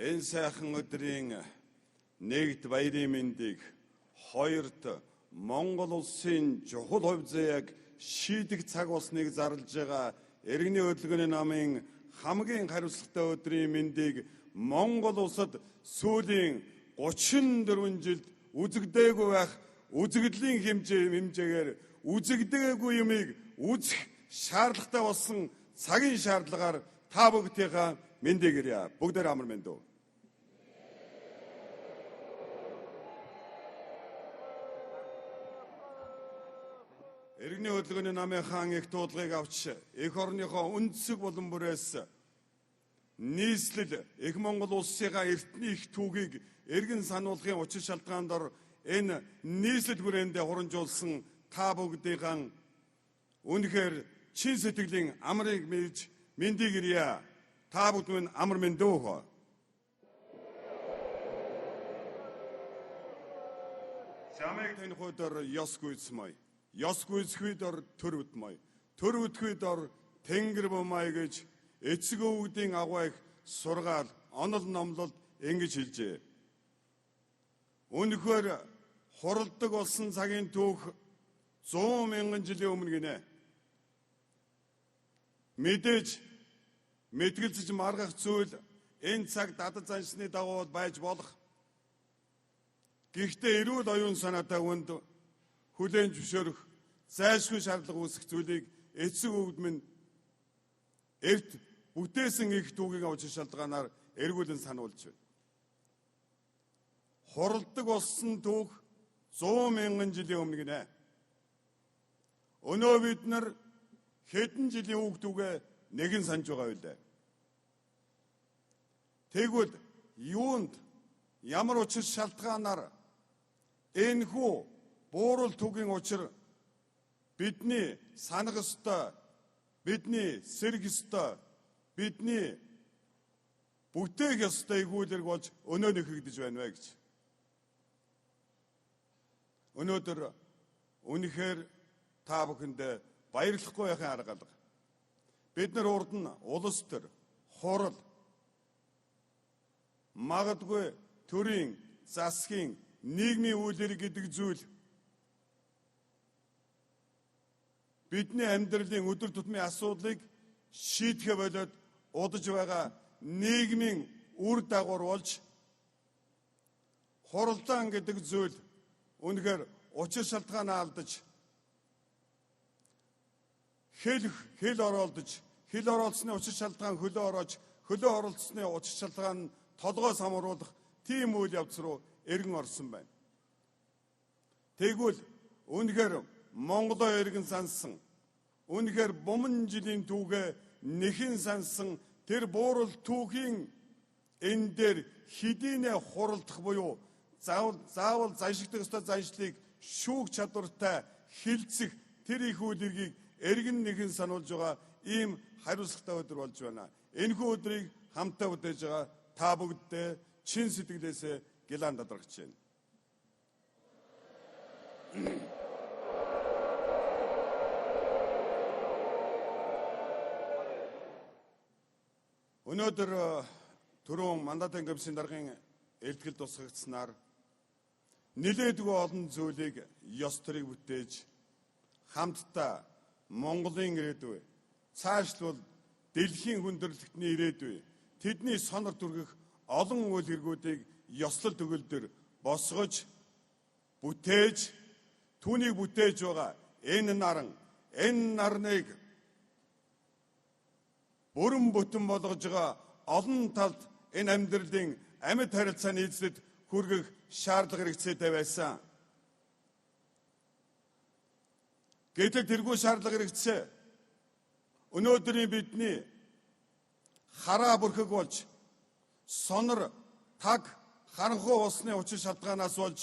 Энэ сайхан өдрийн нэгд баярын мэндийг хоёрт Монгол улсын чухал хувь заяаг шийдэх цаг болсныг зарлж байгаа Иргэний хөдөлгөөний намын хамгийн хариуцлагатай өдрийн мэндийг Монгол улсад сүүлийн 34 жилд үзэгдээгүй байх үзэгдлийн хэмжээгээр үзэгдээгүй юмыг үзэх шаардлагатай болсон цагийн шаардлагаар та бүгдийнхээ мэндийг ирье. Бүгдээр амар мэнд үү. Иргэний хөдөлгөөний намынхаа их дуудлагыг авч эх орныхоо үндэсэг болон бүрээс нийслэл их Монгол улсынхаа эртний их түүхийг эргэн сануулгын учир шалтгаан дор энэ нийслэл хүрээндээ хурамжуулсан та бүгдийнхээ үнэхээр чин сэтгэлийн амрыг мэдж мэндийг ирье. Та бүгд минь амар мэнд үү. Чамайг таних өдөр ёс гүйцмай. Ёс гүйцэхүйдор төр үтмай. Төр үтхүйдор тэнгэр бумай гэж эцэг өвгдийн агвайг сургаал онол номлолд ингэж хэлжээ. Үнэхээр хуралдаг болсон цагийн түүх 100 мянган жилийн өмнө гинэ. Мэдээж мэдгэлцэж маргах зүйл энэ цаг дадал заншны дагуу байж болох. Гэхдээ эрүүл оюун санаатай хүнд хүлээн зөвшөөрөх зайлшгүй шаардлага үүсэх зүйлийг эцэг өвгд минь эрт бүтээсэн их түүхийн учир шалтгаанаар эргүүлэн сануулж байна. Хуралдаг болсон түүх 100 мянган жилийн өмнө гинэ. Өнөө бид нар хэдэн жилийн үг түүгээ нэгэн санаж байгаа байлаа. Тэгвэл юунд ямар учир шалтгаанаар энэхүү буурал түүхийн учир бидний санах ёстой, бидний сэрэх ёстой, бидний бүтээх ёстой игүүлэг болж өнөө нэхэгдэж байна вэ гэж. Өнөөдөр үнэхээр та бүхэндээ баярлахгүй байхын арга алга. Бид нар урд нь улс төр, хурал, магадгүй төрийн, засгийн, нийгмийн үйлдвэр гэдэг зүйл бидний амьдралын өдөр тутмын асуудлыг шийдэхэ болоод удаж байгаа нийгмийн үр дагавар болж хуралдаан гэдэг зүйл үнэхээр учир шалтгаанаа алдаж хэл оролдож хэл оролцсны учир шалтгаан хөлөө ороож хөлөө оролцсны учир шалтгаан толгой самруулах тийм үйл явц руу эргэн орсон байна. Тэгвэл үнэхээр Монголоо эргэн сансан, үнэхээр буман жилийн түүгээ нэхэн сансан тэр буурал түүхийн энэ дээр хэдийнэ хуралдах буюу заавал заншигдах ёстой заншлыг шүүх чадвартай хилцэх тэр их үйлргийг эргэн нэхэн сануулж байгаа ийм хариуцлагатай өдөр болж байна. Энэхүү өдрийг хамтдаа бүтээж байгаа та бүгддээ чин сэтгэлээсээ гилаан талархаж байна. Өнөөдөр түрүүн мандатын комиссийн даргын элтгэл тусгагдсанаар нэлээдгүй олон зүйлийг ёс төрийг бүтээж хамтдаа Монголын ирээдүй цаашлбал дэлхийн хүндрэлтний ирээдүй тэдний сонор түргэх олон үйл хэргүүдийг ёслол төгөлдөр босгож бүтээж түүнийг бүтээж байгаа энэ нарныг бүрэн бүтэн болгож байгаа олон талд энэ амьдралын амьд харилцааны эзлэд хүргэх шаардлага хэрэгцээтэй байсан. Гэтэл тэргүй шаардлага хэрэгцээ өнөөдрийн бидний хараа бүрхэг болж сонор таг харанхуй болсны учир шалтгаанаас болж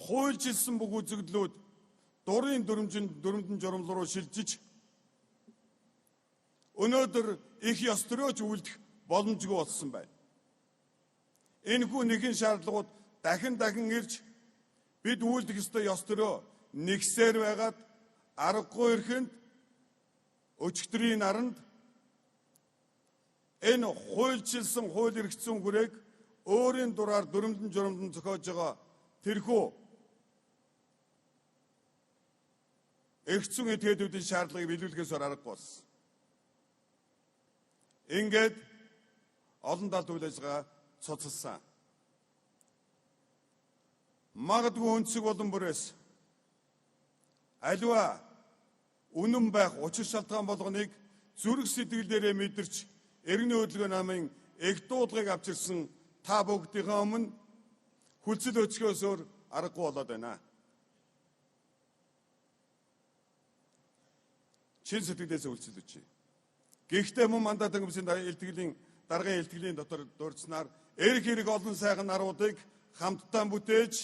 хуульчилсан бүх үзэгдлүүд дурын дөрмдөн журамл руу шилжиж өнөөдөр их ёс төрөөж үлдэх боломжгүй болсон байна. Энэхүү нэгэн шаардлагууд дахин ирж бид үлдэх ёстой ёс төрөө нэгсээр байгаад аргагүй ирэхэнд өчигдрийн наранд Энэ хуульчилсан хууль эрх зүйн хүрээг өөрийн дураар дүрмдэн журамдан зохиож байгаа тэрхүү эрх зүйн этгээдүүдийн шаардлагыг биелүүлэхээс аргагүй болсон. Ингээд олон талд үйл ажиллагаа цуцалсан. Магадгүй өнцөг болон бүрээс аливаа үнэн байх учир шалтгаан болгоныг зүрх сэтгэлдээрээ мэдэрч Иргэний хөдөлгөөн намын эх дуудлагыг авчирсан та бүгдийнхээ өмнө хүлцэл өчгөөс өөр аргагүй болоод байна. Чин сэтгэлдээс хүлцэл өчье. Гэхдээ мөн мандат ангимсын даргын илтгэлийн дотор дурдсанаар эрх хэрэг олон сайхан наруудыг хамтдаа бүтээж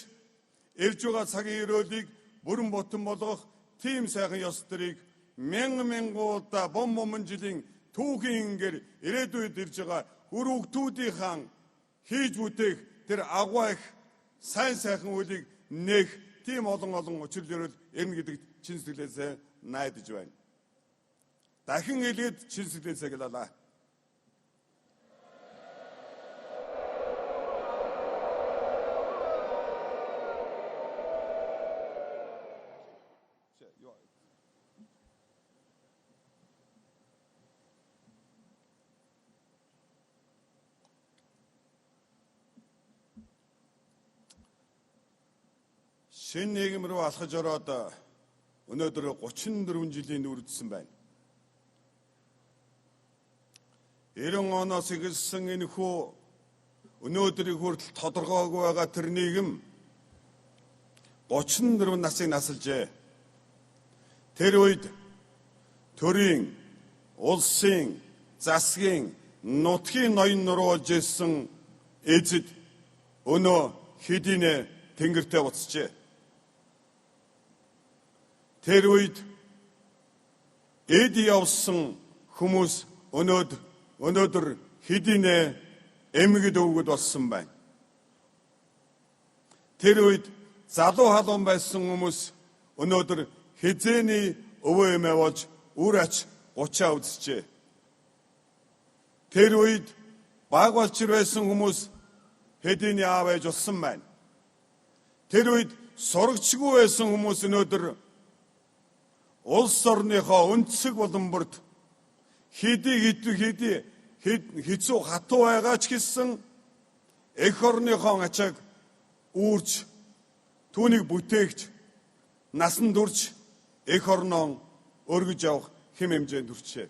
ирж байгаа цагийн өрөөлийг бүрэн ботон болгох тийм сайхан ёс төрийг мянган удаа бом жилийн түүхийн ингээр ирээдүйд ирж байгаа хүрүүгтүүдийнхэн хийж бүтээх тэр агуу их сайн сайхан үйлийг нээх тийм олон учир төрөл ирнэ гэдэгт чин сэтгэлээсээ найдаж байна. Дахин хэлээд чин сэтгэлээсээ гэлээ. Шинэ нийгэм рүү алхаж ороод өнөөдөр 34 жилийн үрдсэн байна. 90 оноос эхэлсэн энэхүү өнөөдрийг хүртэл тодорхойгүй байгаа тэр нийгэм 34 насыг насалжээ. Тэр үед төрийн, улсын, засгийн, нутгийн ноён нуруулж ирсэн эзэд өнөө хэдийнэ тэнгэртээ буцжээ. Тэр үед эд явсан хүмүүс өнөөдөр хэдийнэ эмгэгд өвгөд болсон байна. Тэр үед залуу халуун байсан хүмүүс өнөөдөр хизээний өвөө эмээ болж үр ач гучаа үзчихэ. Тэр үед баг болчир байсан хүмүүс хэдийний аав ээж болсон байна. Тэр үед сурагчгүй байсан хүмүүс өнөөдөр улс орныхоо өнцөг болон бүрд хэцүү хатуу байгаа ч гэсэн эх орныхоо ачааг үүрч түүнийг бүтээгч насан турш эх орноо өргөж явах хэм хэмжээнд хүрчээ.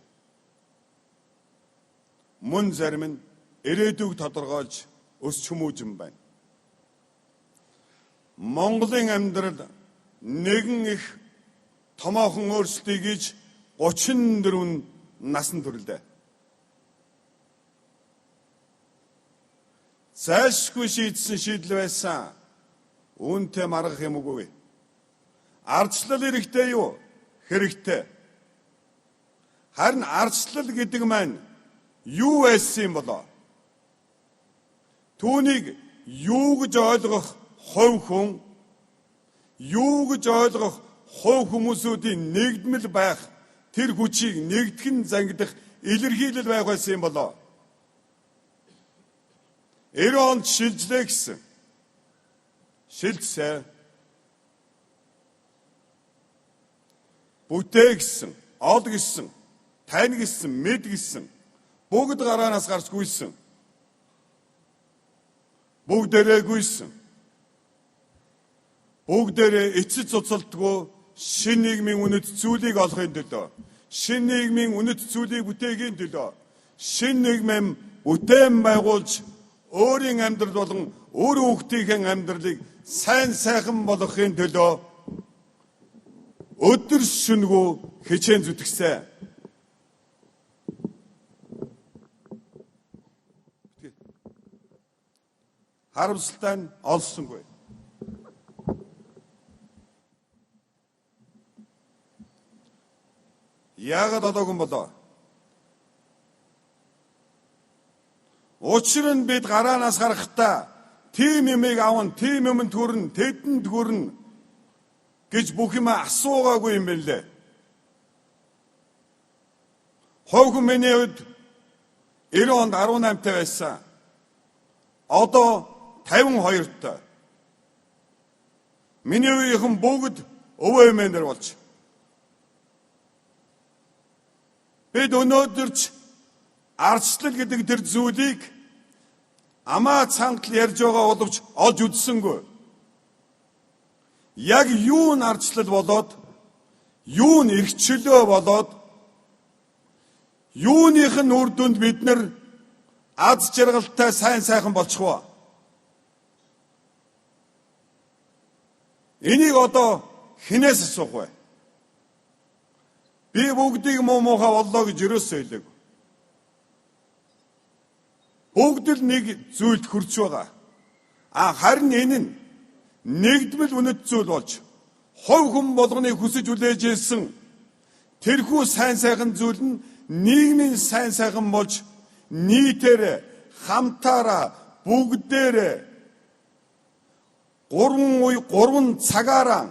Мөн зарим нь ирээдүйг тодорхойлж өсч хүмүүжин байна. Монголын амьдрал нэгэн их томоохон өөрчлөлтийг хийж 34 насан туршдаа. Зайлшгүй шийдсэн шийдэл байсан. Үүнтэй маргах юм үгүй. Ардчлал хэрэгтэй юу? Хэрэгтэй. Харин ардчлал гэдэг маань юу байсан юм болоо? Түүнийг юу гэж ойлгох хувь хүн, юу гэж ойлгох хувь хүмүүсүүдийн нэгдмэл байх, тэр хүчийг нэгтгэн зангидах илэрхийлэл байх байсан юм болоо. 90 онд шилжлээ гэсэн. Шилжсэ. Бүтээ гэсэн, ол гэсэн, тань гэсэн, мэд гэсэн бүгд гараанаас гарч гүйсэн. Бүгдээрээ гүйсэн. Бүгдээрээ эцэд цуцалдгүй шин нийгмийн үнэт зүйлийг олохын төлөө, шин нийгмийн үнэт зүйлийг бүтээхийн төлөө, шин нийгэм бүтээн байгуулж өөрийн амьдрал болон өөр хүүхдийн амьдралыг сайн сайхан болгохын төлөө өдөр шөнөгүй хичээн зүтгэсэн. Харамсалтай нь олсонгүй. Яагаад одоогүй болоо? Учир нь бид гараанаас гарахдаа тийм юмыг аван, тийм юмд хүрнэ, тэдэнд хүрнэ гэж бүх юм асуугаагүй юм байна лээ. Хувь хүний хувьд 90 онд 18-тай байсан. Одоо 52-тай. Миний үеийнхэн бүгд өвөө эмээнэр болж. Бид өнөөдөрч ардчлал гэдэг тэр зүйлийг амаа цангал ярьж байгаа боловч олж үзсэнгүй. Яг юу н ардчлал болоод, юу н эрхчлөө болоод, юуных нь үр дүнд бид нар аз жаргалтай сайн сайхан болчих вэ? Энийг одоо хинээс асуух вэ? Би бүгдийг муу муухай боллоо гэж ерөөсөө хэлээгүй. Бүгд л нэг зүйлд хүрч байгаа. Харин энэ нь нэгдмэл үнэт зүйл болж, хувь хүн болгоны хүсэж үлээж ирсэн тэрхүү сайн сайхан зүйл нь нийгмийн сайн сайхан болж, нийтээр хамтаараа бүгдээрээ гурван цагаараа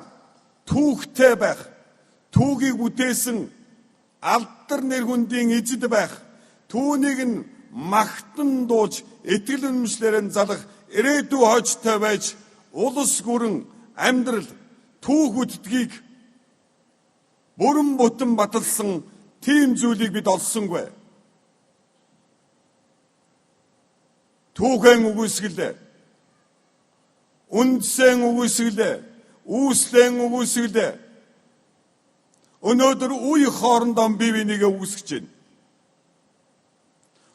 түүхтэй байх, түүхийг бүтээсэн алдар нэр хүндийн эзэд байх, түүнийг нь магтан дууж, итгэл үнэмшлэрэн залах ирээдүй хойчтой байж, улс гүрэн амьдрал түүх үтдгийг бүрэн бүтэн баталсан тийм зүйлийг бид олсонгүй. Түүхэн үгүйсгэлээ, үндсэн үгүйсгэлээ, үүслэн үгүйсгэлээ. Өнөөдөр үе хоорондоо бие бинийгээ үгүйсгэж байна.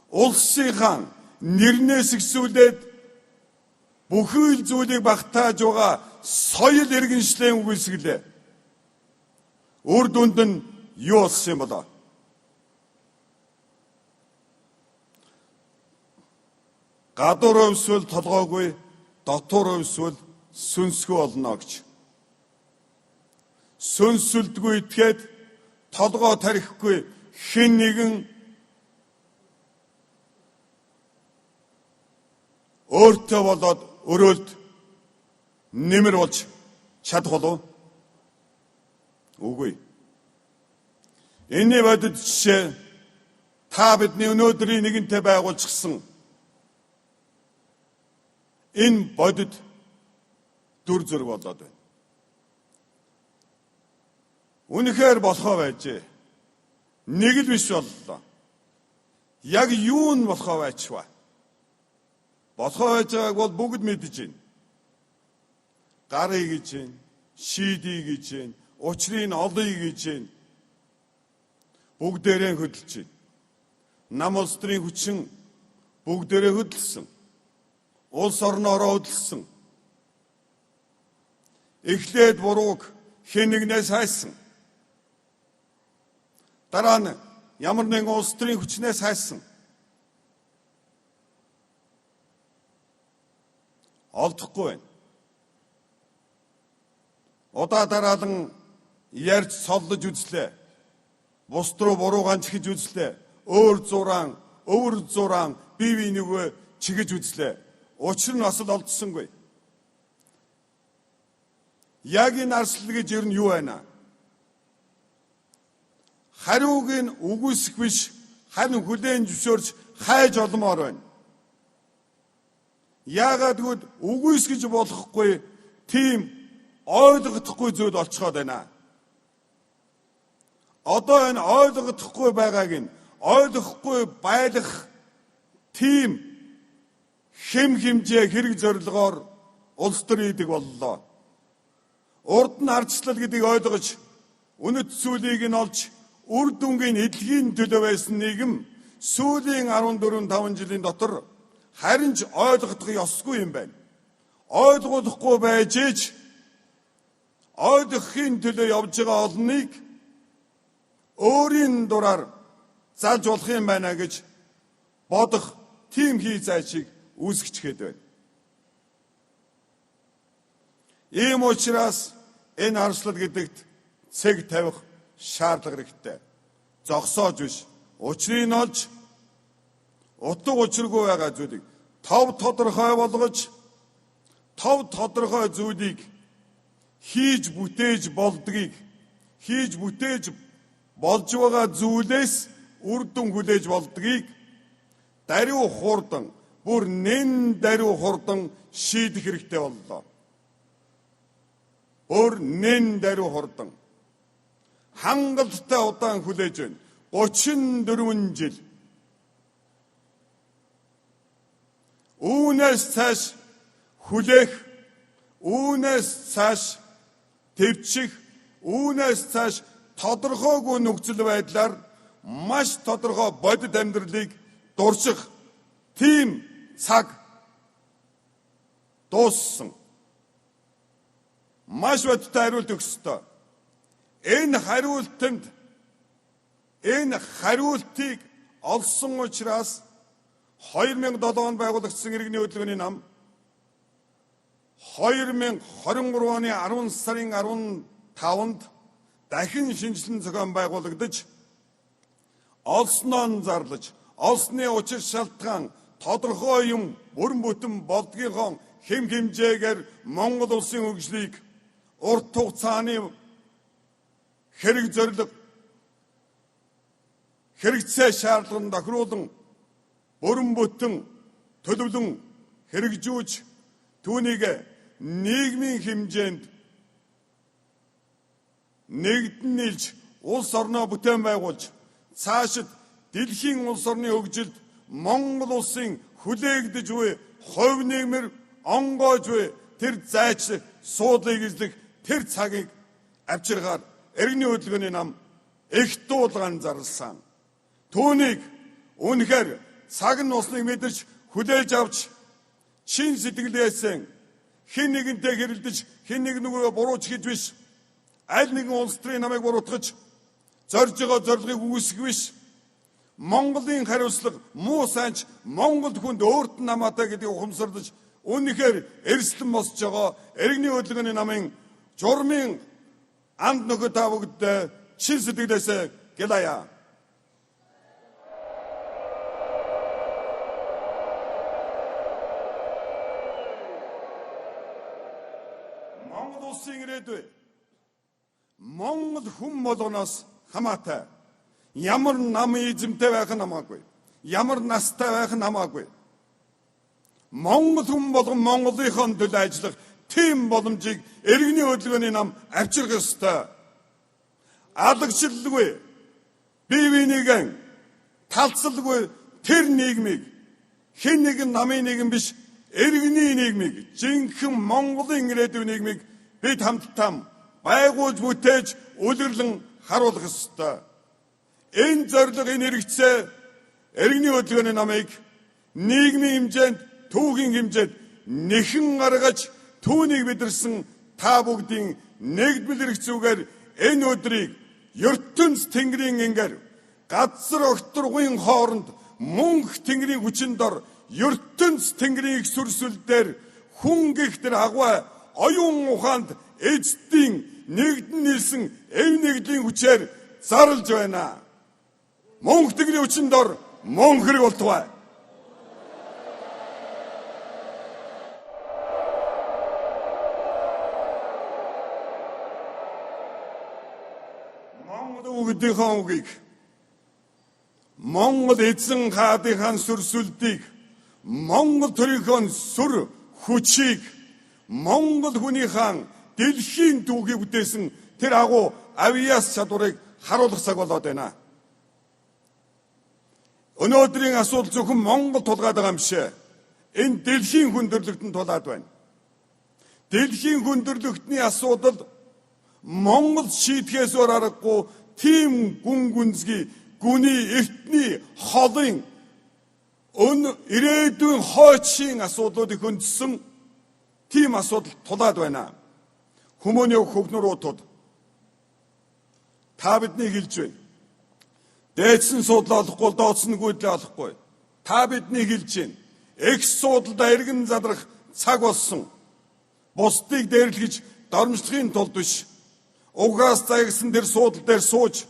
Улсынхаа нэрнээс ихсүүлээд бүхэл зүйлийг багтааж байгаа соёл иргэншлэн үгүйсгэлээ. Үр дүнд нь юу болсон юм болоо? Гадуур өвсвөл толгоогүй, дотор өвсвөл сүнсгүй болно гэж. Сүнсэлдгүй итгээд толгоо тарихгүй хэн нэгэн өөртөө болоод өрөөлд нэмэр болж чадах болов? Үгүй. Энэ бодит жишээ та бидний өнөөдрийн нэгэнтэй байгуулчихсан энэ бодит дүр зураг болоод байна. Үнэхээр болохоо байжээ. Нэг л биш боллоо. Яг юу нь болохоо байчваа? Болохоо байж байгааг бол бүгд мэдэж байна. Гарыг гэж байна, шийдий гэж байна, учрыг олъё гэж байна. Бүгдээрээ хөдөлж байна. Нам улсын хүчин бүгдээрээ хөдөлсөн. Улс орноороо хөдөлсөн. Эхлээд бурууг хэн нэгнээс хайсан. Дараа нь ямар нэгэн улс төрийн хүчнээс хайсан. Олдохгүй байна. Удаа дараалан ярьж соллож үзлээ. Бус руу буруугаан чихэж үзлээ. Өөр зураан, өвөр зураан бие бинийгөө чигэж үзлээ. Учир нь бас л олдсонгүй. Яг энэ арслал гэж ер нь юу байна? Хариуг нь үгүйсэх биш, харин хүлээн зөвшөөрч хайж олмоор байна. Яагаад гэвэл үгүйсгэж болохгүй тийм ойлгохдохгүй зүйл олцоход байна. Одоо энэ ойлгохдохгүй байгааг нь ойлгохгүй байх тийм хэм хэмжээ хэрэг зорилгоор улс төр идэг боллоо. Урд нь ардчлал гэдгийг ойлгож, үнэт зүйлийг нь олж, үр дүнгийн эдлэгийн төлөө байсан нийгэм сүүлийн 14-5 жилийн дотор харин ч ойлгохдох ёсгүй юм байна. Ойлгохгүй байж ич ойлгохын төлөө явж байгаа олныг өөрийн дураар залж болох юм байна гэж бодох тийм хий зайшиг үүсгэчихэд байна. Ийм учраас энэ арслал гэдэгт цэг тавих шаардлага хэрэгтэй. Зогсоож биш, учрыг нь олж, утга учиргүй байгаа зүйлийг тов тодорхой болгож, тов тодорхой зүйлийг хийж бүтээж болдгийг, хийж бүтээж болж байгаа зүйлээс үр дүн хүлээж болдгийг даруй хурдан, бүр нэн даруй хурдан шийдэх хэрэгтэй боллоо. Бүр нэн даруй хурдан. Хангалттай удаан хүлээж байна. 34 жил. Үүнээс цааш хүлээх, үүнээс цааш төвчих, үүнээс цааш тодорхойгүй нөхцөл байдлаар маш тодорхой бодит амьдралыг дурчих тийм цаг дууссан. Маш бодиттой хариулт өгөх ёстой. Энэ хариултыг олсон учраас 2007 онд байгуулагдсан иргэний хөдөлгөөний нам 2023 оны 10 сарын 15-нд дахин шинжилэн зохион байгуулагдаж олсноо нь зарлаж, олсны учир шалтгаан тодорхой юм бүрэн бүтэн болдгийнхоо хэм хэмжээгээр Монгол улсын хөгжлийг урт хугацааны хэрэг зорилго хэрэгцээ шаардлаганд тохируулан бүрэн бүтэн төлөвлөн хэрэгжүүлж түүнийг нийгмийн хэмжээнд нэгдэн нийлж улс орноо бүтээн байгуулж цаашид дэлхийн улс орны хөгжилд Монгол улсын хүлээгдэж буй хувь нэмэр онгойж буй тэр зайч суудлыг эзлэх тэр цагийг авчиргаар иргэний хөдөлгөөний нам их дуулан зарласан. Түүнийг үнэхээр цаг нь усныг мэдэрч хүлээж авч чин сэтгэлээс хэн нэгэнтэй хэрэлдэж хэн нэг нүгөө бурууч гэж биш, аль нэгэн улс төрийн намайг буруутгаж зорж байгаа зорилгыг үүсгэх биш. Монголын хариуцлага муу сайнч Монголд хүнд өөрт нь намаатай гэдгийг ухамсарлаж үнэхээр эрсдэн босч байгаа иргэний хөдөлгөөний намын журмын анд нөхөд та бүгд чин сэтгэлээс гэлаяа. Монгол улсын ирээдүй Монгол хүн болгоноос хамаатай. Ямар намын эзэмтэй байх нь хамаагүй. Ямар настай байх нь хамаагүй. Монгол хүн болгон Монголынхон төлөө ажиллах тийм боломжийг иргэний хөдөлгөөний нам авчрах ёстой. Алагчлалгүй, бие биенийгэн талцалгүй тэр нийгмийг хэн нэгэн намын нийгэм биш, иргэний нийгмийг, жинхэнэ Монголын ирээдүйн нийгмийг бид хамтдаа байгуулж бүтээж үлгэрлэн харуулах ёстой. Энэ зорилго, энэ хэрэгцээ иргэний хөдөлгөөний намыг нийгмийн хэмжээнд, түүхийн хэмжээнд нэхэн гаргаж түүнийг бидэрсэн та бүгдийн нэгдмэл хэрэгцүүгээр энэ өдрийг ертөнц тэнгэрийн ингээр газар огторгын хооронд мөнх тэнгэрийн хүчин дор ертөнц тэнгэрийн их сүрсэл дээр хүн гих тэр агуу оюун ухаанд эзэдийн нэгдэн нийлсэн эв нэгдлийн хүчээр зарлж байна. Мөнх тэнгэрийн хүчин дор мөн хэрэг болтугай. Үгдийнхаа үгийг Монгол эзэн хаадынхаа сүрсүлдийг Монгол төрийнхөө сүр хүчийг Монгол хүнийхээ дэлхийн түүхийг бүтээсэн тэр агуу авиас чадварыг харуулах цаг болоод байна. Өнөөдрийн асуудал зөвхөн Монгол тулгаад байгаа юм шиг энэ дэлхийн хүндрэлтэн тулаад байна. Дэлхийн хүндрэлтний асуудал Монгол шийдэхээс өөр аргагүй тийм гүн гүнзгий гүний эртний холын ирээдүйн хойчийн асуудлуудыг хөндсөн тийм асуудал тулаад байна. Хүмүүний хөгнөрөөтүүд та бидний хэлж байна. Дээдсэн суудлаа олохгүй, дооцсон гүйдлээ олохгүй. Та бидний хэлж байна. Их суудалда эргэн задрах цаг болсон. Бусдыг дээрлэж дормжлохын тулд биш. Угаас загсан тэр суудал дээр сууж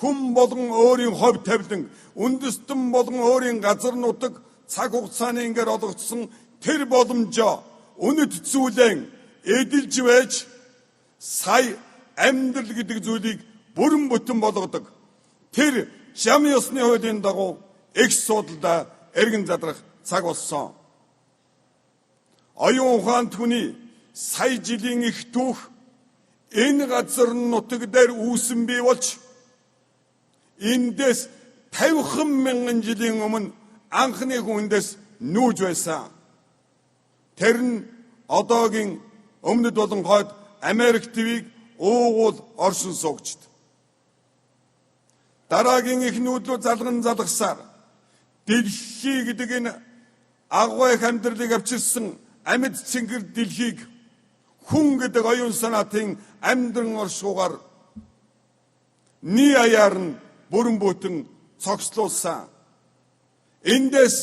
хүн болгон өөрийн ховь тавилан, үндэстэн болгон өөрийн газар нутаг цаг хугацааны ингээр олгогдсон тэр боломжоо үнэт зүйлэн эдэлж байж сая амьдрал гэдэг зүйлийг бүрэн бүтэн болгодог. Тэр жам ёсны хуулийн дагуу их суудалда эргэн задрах цаг болсон. Оюун ухаан түүний сая жилийн их түүх энэ газар нутаг дээр үүсэн бий болж эндээс 50,000 жилийн өмнө анхны хүндээс нүүж байсан. Тэр нь одоогийн өмнөд болон хойд Америк твийг уугуул оршин суугчд. Дараагийн их нүүдлүүд залган залгасаар дэлхий гэдэг энэ агвайх амьдралыг авчирсан амьд цэнгэр дэлхийг хүн гэдэг оюун санаатын амьдран оршуугаар аяар нь бүрэн бүтэн цогцлуулсан. Эндээс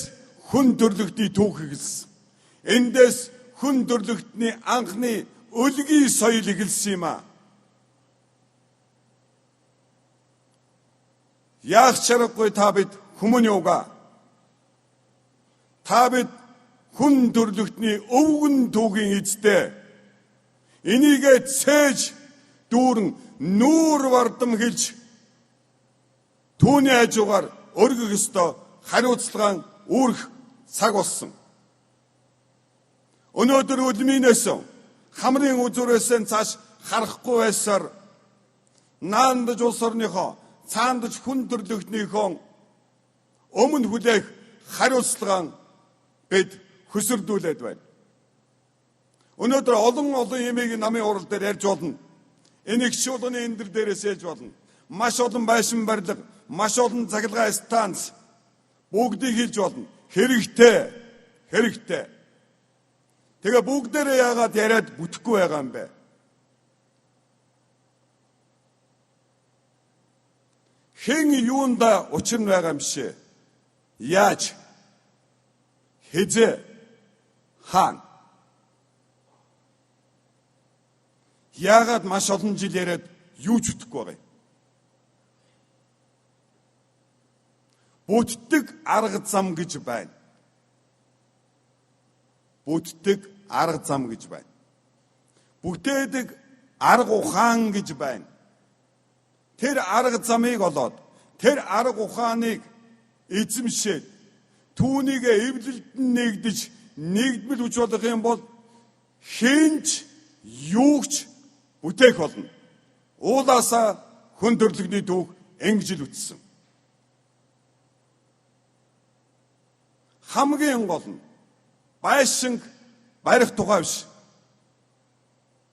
хүн төрлөختний түүх эхэлсэн. Эндээс хүн төрлөختний анхны өлгийн соёл эхэлсэн юм а. Яах чаргагүй та бид хүмүүн юугаа. Та бид хүн төрлөختний өвгөн түүхийн эзтэй. Энийгээ цээж дүүрэн нүүр вардам хэлж түүний хажуугаар өргөх ёстой хариуцлагаан үүрэх цаг болсон. Өнөөдөр үлмийнээс хамрын үзүүрээс цааш харахгүй байсаар наандаж улс орныхоо цаандаж хүн төрлөختнийхөө өмнө хүлээх хариуцлагаан бид хөсөрдүүлээд байна. Өнөөдөр олон ямиг намын урал дээр ярьж болно. Энэ их шуулганы эндэр дээрээс ярьж болно. Маш олон байшин барилга, маш олон цахилгаан станц бүгдийг хийж болно. Хэрэгтэй. Тэгээ бүгдээрээ яагаад яриад бүтэхгүй байгаа юм бэ? Хэн юунда учир нь байгаа юм шээ? Яаж? Хэзээ? Хаана? Яагаад маш олон жил яриад юу ч бүтэхгүй байгаа юм? Бүтдэг арга зам гэж байна. Бүтдэг арга зам гэж байна. Бүтээдэг арга ухаан гэж байна. Тэр арга замыг олоод, тэр арга ухааныг эзэмшээд, түүнийг эвлэлд нэгдэж, нэгдмэл хүч болох юм бол хинч юугч бүтээх болно. Уулаасаа хүн төрлөختний түүх ингэж л үтсэн. Хамгийн гол нь байшинг барих тухай биш.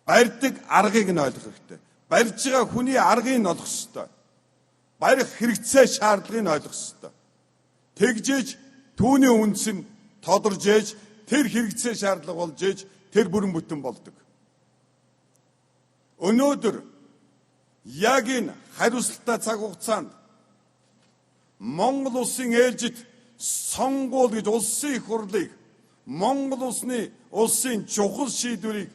Барьдаг аргыг нь ойлгох хэрэгтэй. Барьж байгаа хүний аргыг нь олох хэрэгтэй. Барих хэрэгцээ шаардлагыг нь ойлгох хэрэгтэй. Тэгжээж түүний үндэс нь тодорж ээж тэр хэрэгцээ шаардлага болж ээж тэр бүрэн бүтэн болдог. Өнөөдөр яг энэ хариуцлагатай цаг хугацаанд Монгол улсын ээлжид сонгуул гэж улсын их хурлыг Монгол улсын чухал шийдвэрийг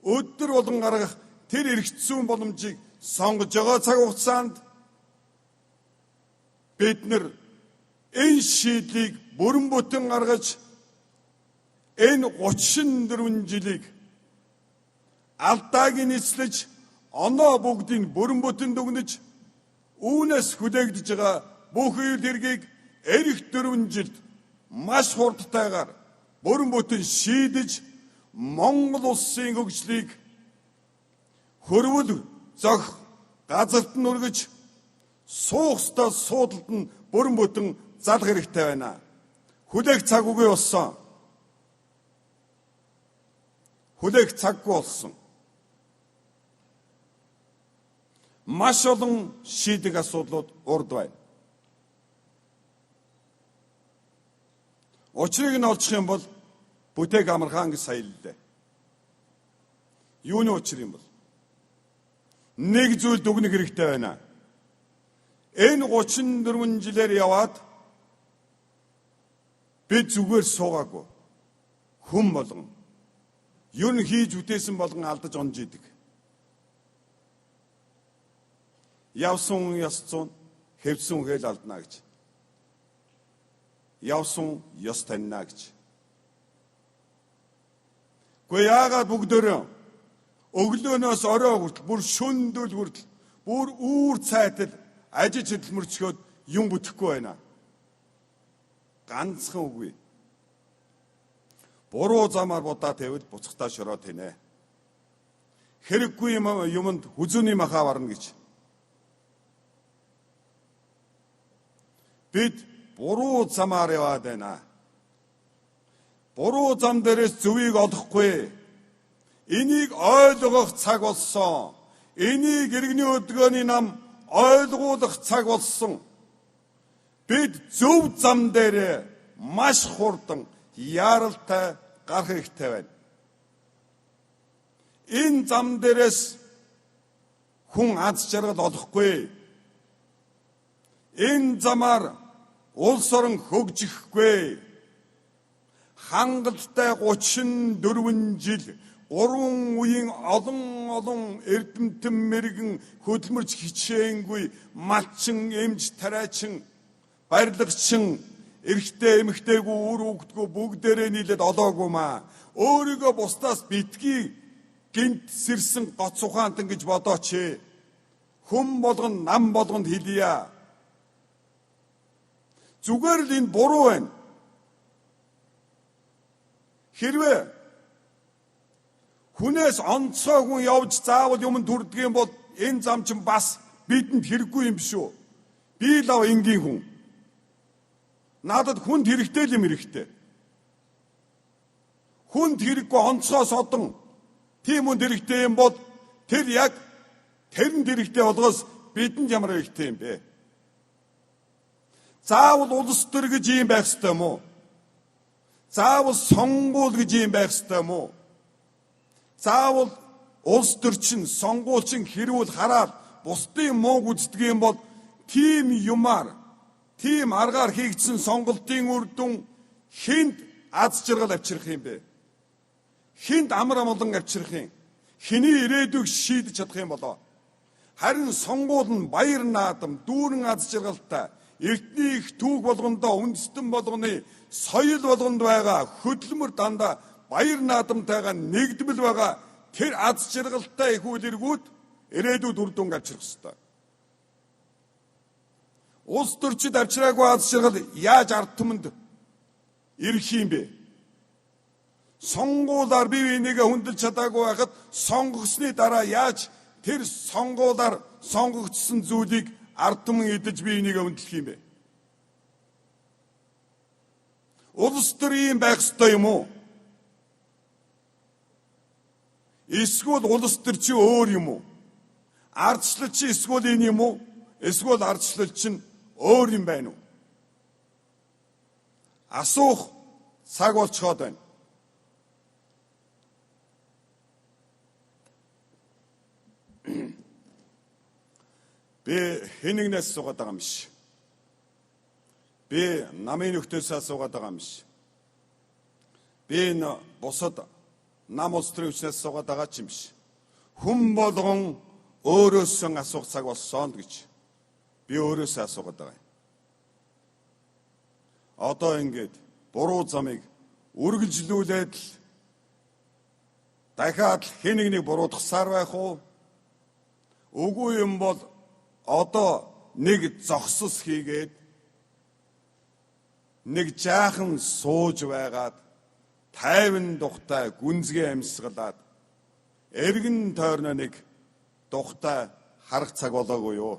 өдөр болгон гаргах тэр эрхцсэн боломжийг сонгож байгаа цаг хугацаанд бид нар энэ шийдлийг бүрэн бүтэн гаргаж энэ 34 жилийг алдааг нийцлэж оноо бүгдийг бүрэн бүтэн дүгнэж үүнээс хүлээгдэж байгаа бүх үйл хэргийг эх 4 жилд маш хурдтайгаар бүрэн бүтэн шийдэж Монгол улсын хөгжлийг хөрвөл зөх газарт нь өргөж суух ёстой суудалд нь бүрэн бүтэн залах хэрэгтэй байна. Хүлээх цаг үгүй болсон. Хүлээх цаггүй болсон. Маш олон шийдэг асуудлууд урд байна. Учрыг нь олчих юм бол бүтээг амархан гэж саяллаа. Юуны учир юм бол? Нэг зүйл дүгнэх хэрэгтэй байна. Энэ 34 жилээр яваад бид зүгээр суугаагүй. Хүн болгон ер нь хийж үтээсэн болгон алдаж онж идэг. Явсан ёсцун хэвсэн хэл алдна гэж. Явсан ёс таньна гэж. Гэхдээ яагаад бүгдөө өглөөнөөс орой хүртэл бүр шөндөл хүртэл бүр үүр цайтал ажиж хөдөлмөрчгөөд юм бүтэхгүй байна. ганцхан үгүй. Буруу замаар будаа тавил буцахтаа шороод тийнэ. Хэрэггүй юмд хүзүүний махаа варна гэж. Бид буруу замаар яваад байна. Буруу зам дээрээс зөвийг олохгүй. Энийг ойлгох цаг болсон. Энийг иргэний өдгөөний нам ойлгуулах цаг болсон. Бид зөв зам дээр маш хурдан яаралтай гарах хэрэгтэй байна. Энэ зам дээрээс хүн аз жаргал олохгүй. Энэ замаар улс орон хөгжихгүй. Хангалттай 34 жил 3 үеийн олон эрдэмтэн мэрэгэн хөдөлмөрч хичээнгүй малчин эмч тариачин барилгачин эрэгтэй эмэгтэйгүй үр хөвгдгөө бүгдээрээ нийлээд олоогүй маа. Өөрийгөө бусдаас битгий гинт сэрсэн гоц ухаантан гэж бодооч. Хүм болгон нам болгонд хэлье. Зүгээр л энэ буруу байна. Хэрвээ хүнээс онцгой хүн явж заавал юм төрдөг юм бол энэ зам чинь бас бидэнд хэрэггүй юм биш үү? Би лав энгийн хүн. Надад хүнд хэрэгтэй л юм хэрэгтэй. Хүнд хэрэггүй онцгой содон тийм үнд хэрэгтэй юм бол тэр яг тэрэнд хэрэгтэй болгоос бидэнд ямар хэрэгтэй юм бэ? Заавал улс төр гэж юм байх ёстой юм уу? Заавал сонгуул гэж юм байх ёстой юм уу? Заавал улс төрчин сонгуульчин хэрүүл хараад бусдын муу үздэг юм бол тийм юмар, тийм аргаар хийгдсэн сонголтын үр дүн хинд аз жаргал авчрах юм бэ? Хинд амар амгалан авчрах юм? Хэний ирээдүйг шийдэж чадах юм болоо? Харин сонгуул нь баяр наадам, дүүрэн аз жаргалтай эртний их түүх болгондоо үндэстэн болгоны соёл болгонд байгаа хөдөлмөр дандаа баяр наадамтайгаа нэгдмэл байгаа тэр аз жаргалтай их үйл эргүүд ирээдүйд үр дүн авчрах ёстой. Улс төрчид авчраагүй аз жаргал яаж ард түмэнд ирэх юм бэ? Сонгуулаар бие бинийгээ хүндэлж чадаагүй байхад сонгогсны дараа яаж тэр сонгуулаар сонгогдсон зүйлийг ард түмэн идэж бие бинийгээ хүндэлэх юм бэ? Улс төр ийм байх ёстой юм уу? Эсвэл улс төр чи өөр юм уу? Ардчлал чи эсвэл энэ юм уу? Эсвэл ардчлал чинь өөр юм байна уу? Асуух цаг болцоход байна. Би хэн нэгнээс суугаад байгаа юм биш. Би намын нөхдөсөө суугаад байгаа юм биш. Би энэ бусад нам улс төрийн хүчнээс суугаад байгаа ч юм биш. Хүн болгон өөрөөсөө асуух цаг болсон гэж би өөрөөсөө асуугаад байгаа юм. Одоо ингээд буруу замыг үргэлжлүүлээд л дахиад хэн нэгнийг буруутгасаар байх уу? Үгүй юм бол одоо нэг зогсос хийгээд нэг жаахан сууж байгаад тайван тухтай гүнзгий амьсгалаад эргэн тойрноо нэг тухтай харах цаг болоогүй юу?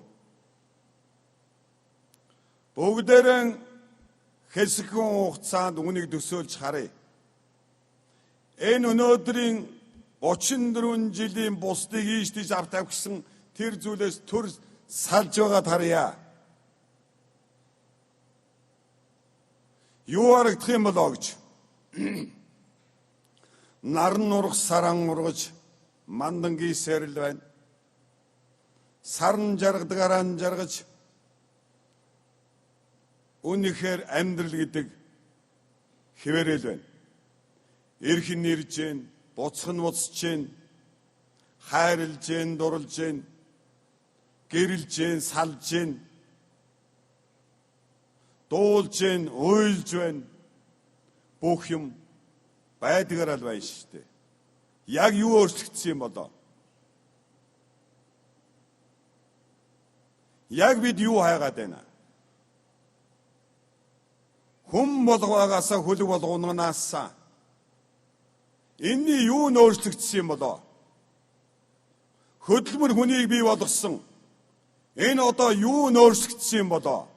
Бүгдээрэн хэсэгхэн хугацаанд үнийг төсөөлж харъя. Энэ өнөөдрийн 34 жилийн бусдыг ийш тийш авт авчихсан тэр зүйлээс төр салж байгаад харъя. Юу харагдах юм болоо гэж. Наран нурах саран ургаж мандангийн сэрэл байна. Сарн жаргадагараа жаргаж үнэхээр амьдрал гэдэг хэвээрэл байна. Эрхэн нэрж гэн, буцхан буцж гэн, хайрлж гэн, дурлж гэн, гэрэлж гэн, салж гэн, дуулж гэн, уйлж байна. Бүх юм байдгаар л байна шүү дээ. Яг юу өөрчлөгдсөн юм болоо? Яг бид юу хайгаад байна? Хүн болгоогоосаа хөлөг болгононаасаа энэний юу нөөцлөгдсөн юм болоо? Хөдөлмөр хүнийг бий болгосон. Энэ одоо юу нөөцлөгдсөн юм болоо?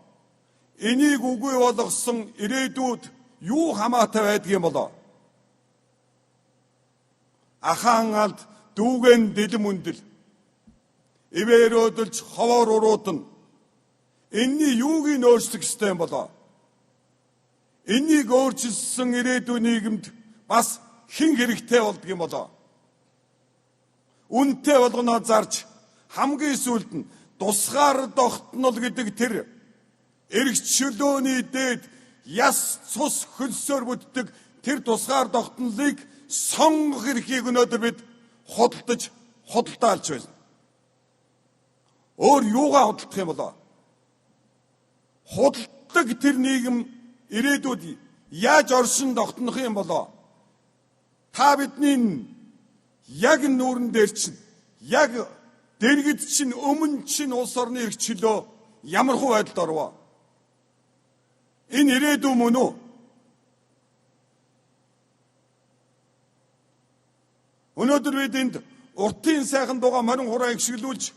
Энийг үгүй болгосон ирээдүйд юу хамаатай байдгийн болоо? Ахаан алд дүүгэн дэлм үндэл ивэрөөдөлж ховоор уруудна. Энэний юуг нөөцлөх ёстой юм болоо? Энийг өөрчилсөн ирээдүйн нийгэмд бас хэн хэрэгтэй болдго юм болоо? Үнэтэй болгоноо зарж хамгийн сүүлд нь тусгаар тогтнол гэдэг тэр эрх чөлөөний дээд яс цус хөлсөөр бүтдэг тэр тусгаар тогтнолыг сонгох эрхийг өнөөдөр бид худалдаалж байна. Өөр юугаа худалдах юм болоо? Худалдаг тэр нийгэм ирээдүйд яаж оршин тогтнох юм болоо? Та бидний яг нүүрэн дээр чинь яг дэргэд чинь өмнө чинь улс орны эрх чөлөө ямар хөө байдалд орвоо? Энэ ирээдүй мөн үү? Өнөөдөр бид энд уртын сайхан дугаа морин хураа гიშгэлүүлж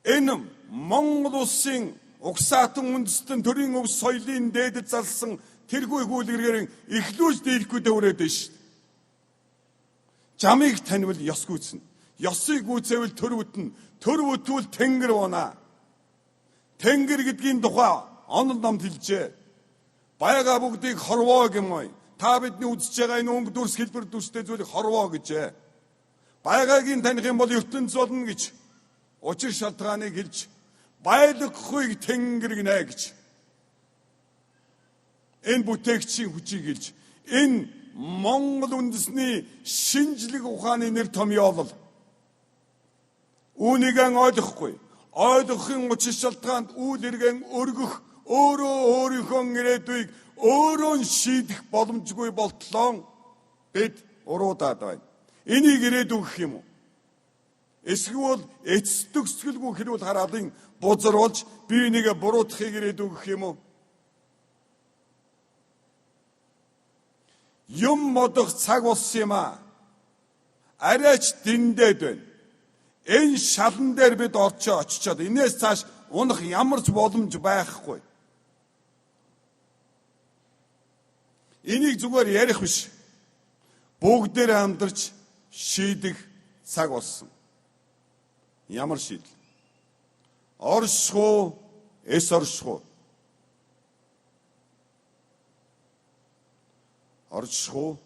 энэ Монгол улсын угсаатан үндэстэн төрийн өв соёлын дээдэд залсан тэргүй хүүлгэрээр эхлүүлж дийлэхгүй дэврээд байна шүү дээ. Жамыг танивал ёс гүйцэнэ. Ёсыг гүйцээвэл төр бүтнэ. Төр бүтвэл тэнгэр унаа. Тэнгэр гэдгийн тухай онол номд хэлжээ. Баяга бүгдийг хорвоо гэмой. Та бидний үзэж байгаа энэ өнгө дүрс хэлбэр дүрстэй зүйлийг хорвоо гэжээ. Баягагийн таних юм бол ертөнц болно гэж учир шалтгааныг хэлж байлгахыг тэнгэр гинэ гэж энэ бүтээгчийн хүчийг хэлж энэ Монгол үндэсний шинжлэх ухааны нэр томьёолол үүнийгэн ойлгохгүй ойлгохын учир шалтгаанд үйл эргэн өргөх өөрөө өөрийнхөө ирээдүйг өөрөө шийдэх боломжгүй болтлоо бид уруудаад байна. Энийг ирээдүй гэх юм уу? Эсвэл эцэстөгсгөлгүй хэрүүл хараалын бузруулж бие бинийгээ буруутахыг ирээдүй гэх юм уу? Юм модох цаг болсон юм аа. Арайч дэндээд байна. Энэ шалан дээр бид очичоод энээс цааш унах ямар ч боломж байхгүй. Энийг зүгээр ярих биш. Бүгдээр хамтарч шийдэх цаг болсон. Ямар шийдэл? Орших уу, эс орших уу? Орших уу,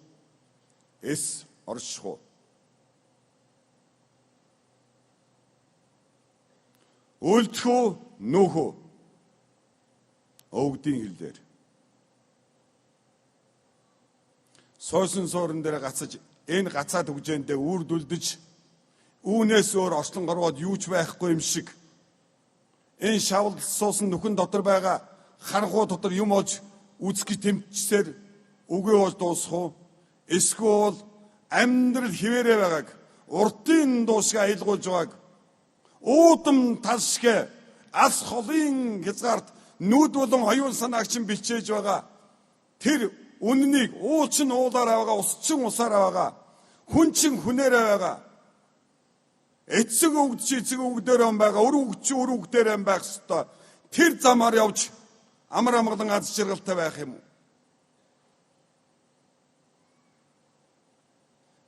эс орших уу? Үлдэх үү, нүүх үү? Өвгдийн хэлээр. Сойсон суурин дээр гацаж энэ гацаад үгжээндээ үрдүлдэж үүнээс өөр орчлон гаргаад юу ч байхгүй юм шиг энэ шавлд суусан нүхэн дотор байгаа харанхуу дотор юм олж үзэх гэж тэмцсээр үгүй бол дуусах уу? Эсвэл амьдрал хിവэрэ байгааг уртын дуушгаа аялгуулж байгааг уудам тал шиг алс холын хязгаарт нүд болон оюун санааг чинь бэлчээж байгаа тэр үннийг уул чин уулаараа байгаа ус чин усаараа байгаа хүн чин хүнээрээ байгаа эцэг өвгд чи эцэг өвгдөө юм байгаа өр өвгд чи өр өвгдөө юм байх ёстой тэр замаар явж амар амгалан аз жаргалтай байх юм уу?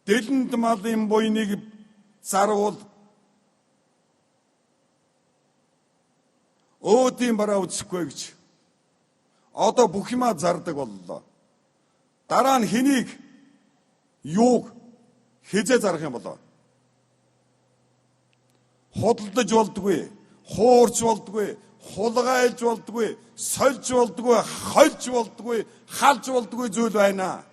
Дэлэнд малын буйныг зарвал өөдийн бараа үзэхгүй гэж одоо бүх юмаа зардаг боллоо. Дараа нь хэнийг юуг хизээ зарах юм болоо? Худалдаж болдгүй, хуурч болдгүй, хулгайлж болдгүй, сольж болдгүй, хольж болдгүй, халж болдгүй зүйл байна.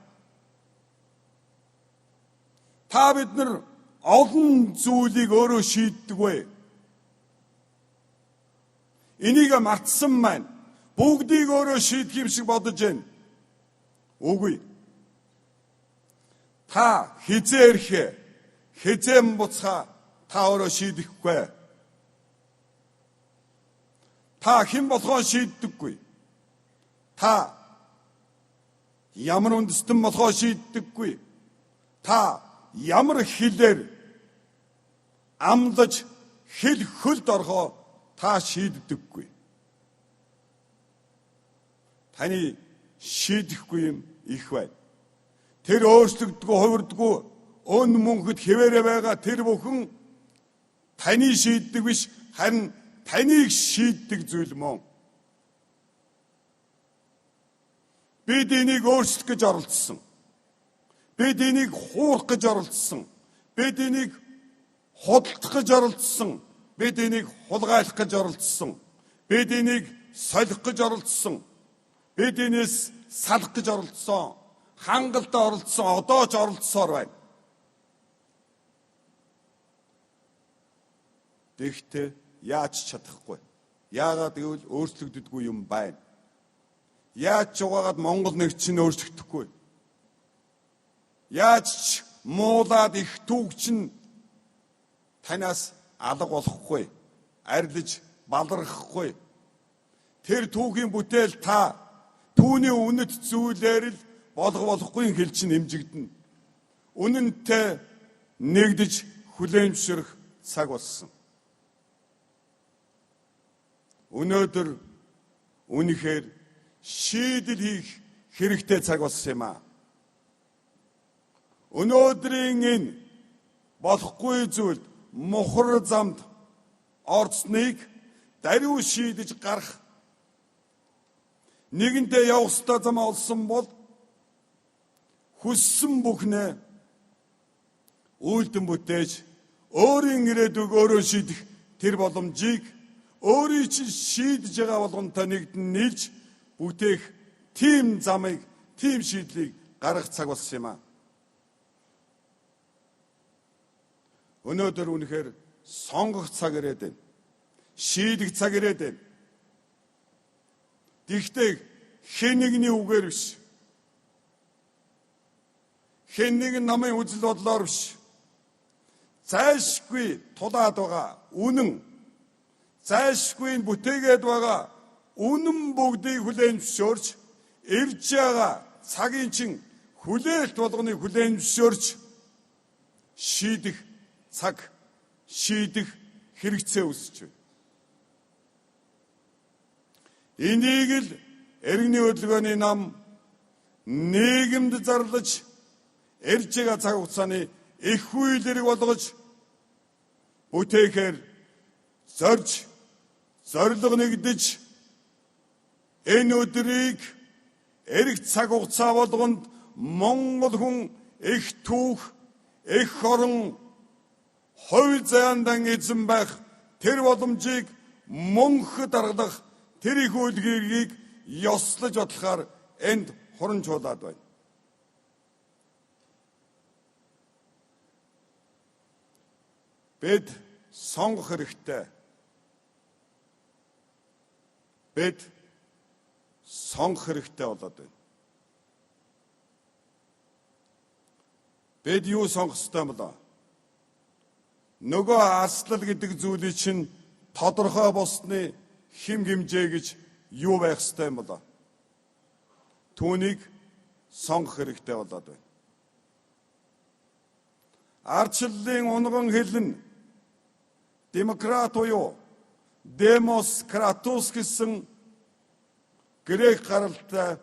Та бид нар олон зүйлийг өөрөө шийддэг вэ? Энийг мартсан маань бүгдийг өөрөө шийдэх юм шиг бодож байна. Үгүй. Та хизээ ирэхээ, хизээ буцхаа та өөрөө шийдэхгүй. Та хэн болохоо шийддэггүй. Та ямар үндэстэн болохоо шийддэггүй. Та ямар хэлээр амлаж хэл хөлд орохоо та шийддэггүй. Таны шийдэхгүй юм их байна. Тэр өөрчлөгддөггүй, хувирдаггүй, өн мөнхөд хэвээрээ байгаа тэр бүхэн таны шийддэг биш, харин таныг шийддэг зүйл мөн. Бид энийг өөрчлөх гэж оролцсон. Бид энийг хуурах гэж оролцсон. Бид энийг худалдах гэж оролцсон. Бид энийг хулгайлах гэж оролцсон. Бид энийг солих гэж оролцсон. Бид энэс салах гэж оролцсон. Хангалттай оролцсон. Одоо ч оролцсоор байна. Тэгэхдээ яаж чадахгүй? Яагаад гэвэл өөрчлөгддөггүй юм байна. Яаж ч угаагаад Монгол нэг чинь өөрчлөгдөхгүй. Яаж ч муулаад их түүх чинь танаас алга болохгүй. Арилж балархахгүй. Тэр түүхийн бүтээл та түүний үнэт зүйлээр л болохгүй хэл чинь нэмжигдэнэ. Үнэнтэй нэгдэж хүлээмжшэрх цаг болсон. Өнөөдөр үнэхээр шийдэл хийх хэрэгтэй цаг болсон юм аа. Өнөөдрийн энэ болохгүй зүйлд мухар замд орцныг даруй шийдэж гарах нэгэнтээ явах ёстой зам олсон бол хүссэн бүхнээ үйлдэн бүтээж өөрийн ирээдүйг өөрөө шийдэх тэр боломжийг өөрийн чинь шийдэж байгаа болгонтой нэгдэн нийлж бүтээх тийм замыг, тийм шийдлийг гаргах цаг болсон юм аа. Өнөөдөр үнэхээр сонгох цаг ирээд байна. Шийдэх цаг ирээд байна. Гэхдээ хэн нэгний үгээр биш. Хэн нэгэн намын үзэл бодлоор биш. Зайлшгүй тулаад байгаа үнэн, зайлшгүй бүтээгээд байгаа үнэн бүгдийг хүлээмжшөөрч ирж байгаа цагийн чин хүлээлт болгоныг хүлээмжшөөрч шийдэх цаг, шийдэх хэрэгцээ үүсэж байна. Энийг л эргний хөдөлгөөний нам нийгэмд зарлаж ирж байгаа цаг хугацааны их үйлрэг болгож бүтээхээр зорж, зорилго нэгдэж энэ өдрийг эрэг цаг хугацаа болгонд Монгол хүн их түүх, их орон, хувь зайандан эзэн байх тэр боломжийг мөнхөд даргалах тэр их үйлдвэрийг ёслож бодлохоор энд хурамжуулаад байна. Бид сонгох хэрэгтэй. Бид сонгох хэрэгтэй болоод байна. Бид юу сонгох ёстой юм бэ? Нөгөө арслал гэдэг зүйлийг чинь тодорхой болсны хим хэмжээ гэж юу байх ёстой юм бэ? Түүнийг сонгох хэрэгтэй болоод байна. Ардчлалын унган хэлэн демократ буюу демоскратус гэсэн грек гаралтай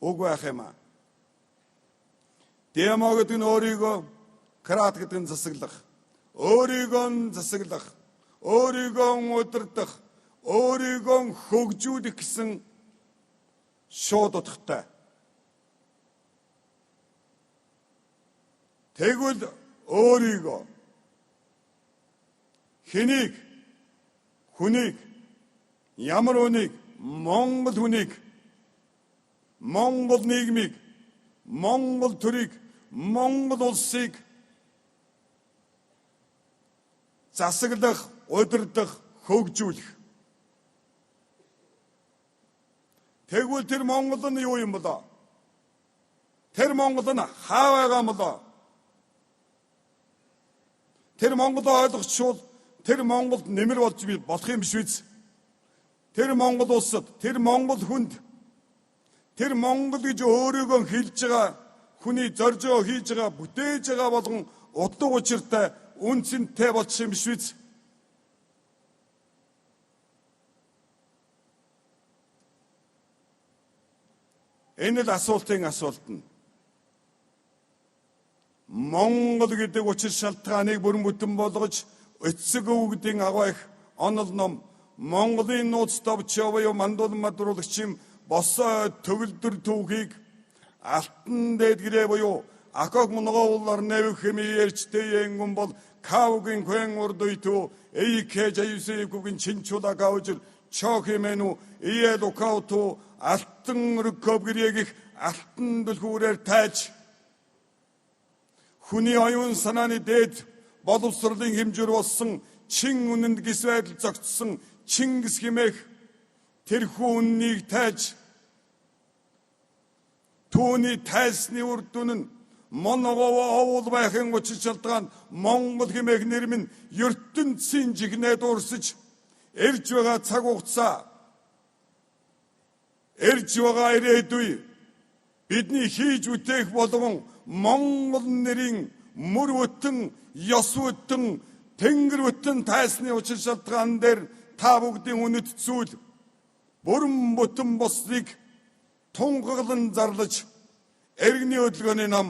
үг байх юм аа. Демо гэдэг нь өөрийгөө, крат гэдэг нь засаглах, өөрийгөө засаглах, өөрийгөө удирдах, өөрийгөө хөгжүүлэх гэсэн шууд утгатай. Тэгвэл өөрийгөө хэнийг, хүнийг, ямар хүнийг, Монгол хүнийг, Монгол нийгмийг, Монгол төрийг, Монгол улсыг засаглах, удирдах, хөгжүүлэх. Тэгвэл тэр Монгол нь юу юм бэ? Тэр Монгол нь хаа байгаа юм бэ? Тэр Монголоо ойлгочвол тэр Монголд нэмэр болж болох юм биш үү? Тэр Монгол улсад, тэр Монгол хүнд, тэр Монгол гэж өөрийгөө хэлж байгаа хүний зорж байгаа хийж байгаа бүтээж байгаа болгон утга учиртай үнцэнтэй болчих юм биш үү? Энэ л асуултын асуулт нь. Монгол гэдэг учир шалтгааныг бүрэн бүтэн болгож эцэг өвгдийн агуу их онол ном Монголын нууц товч буюу мандуул мадруулагчийн босоо төгөлдөр түүхийг алтан дээд гэрээ буюу аког монголоор нэвх хэмээн ярьжтэй юм бол каугийн хөн урдуйту эйкэ жаюсээгүгийн чинчула гаужир чохимену иелукауту алтан рукоб гэрээг их алтан дэлгүүрээр тааж хүний оюун санааны дээд боловсролын хэмжээр болсон чин үнэнд гис байдал зогтсон Чингис хэмээх тэрхүү үннийг тааж түүний тайсны үр дүн нь Монгол байхын учир шалтгаан Монгол хэмээх нэр минь ертөнцийн жигнээ дуурсаж ирж байгаа цаг хугацаа ирж байгаа ирээдүй бидний хийж үтээх болгон Монгол нэрийн мөр бүтэн ёс бүтэн тэнгэр бүтэн тайсны учир шалтгаан дээр та бүгдийн үнэт зүйл бүрэн бүтэн босныг тунгаглан зарлаж эргний хөдөлгөөний нам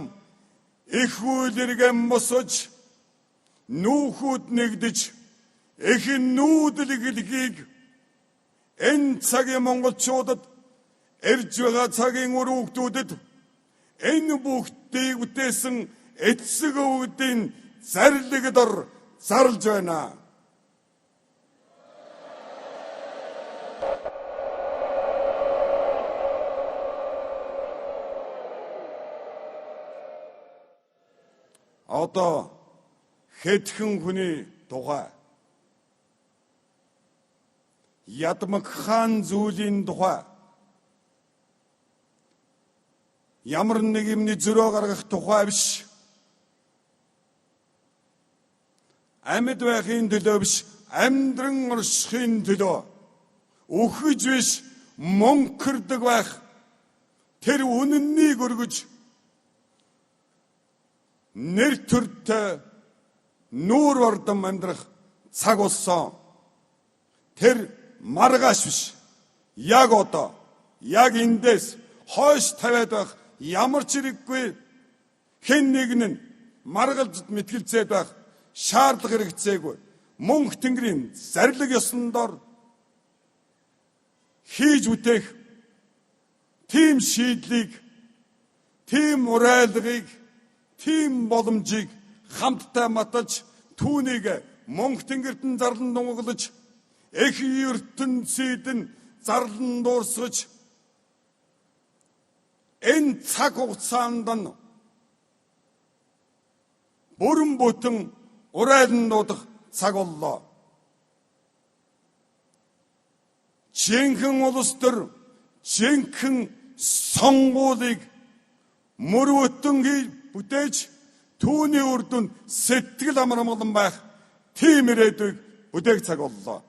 их үйлэргэм босож нүүхүүд нэгдэж эхэн нүүдэлгэлгийг энэ цагийн монголчуудад ирж байгаа цагийн өрөвгдүүдэд энэ бүгдийг бүтээсэн эцэг өвгдийн зарлиг дор зарлж байна. Одоо хэдхэн хүний тухай ядмагхан зүйлийн тухай ямар нэг юмны зөрөө гаргах тухай биш амьд байхын төлөө биш амьдран оршихын төлөө үхэж биш мөнхөрдөг байх тэр үнэннийг өргөж нэр төртэй нүүр бардам амьдрах цаг болсон. Тэр маргааш биш. Яг одоо, яг эндээс хойш тавиад байх ямар ч хэрэггүй хэн нэг нь маргалж мэтгэлцээд байх шаардлага хэрэгцээгүй. Мөнх тэнгэрийн зарлиг ёсон дор хийж үтэх тийм шийдлийг, тийм урайлгыг, тийм боломжийг хамтдаа матаж түүнийг мөнх тэнгэртэн зарлан дунгаглаж эх ертөнцид нь зарлан дуурсгаж энэ цаг хугацаанд нь бүрэн бүтэн урайлан дуудах цаг боллоо. Жинхэнэ улс төр жинхэнэ сонгуулийг мөр бүтэн бүтээж түүний үр дүн сэтгэл амармалан байх тийм ирээдүйг бүтээх цаг боллоо.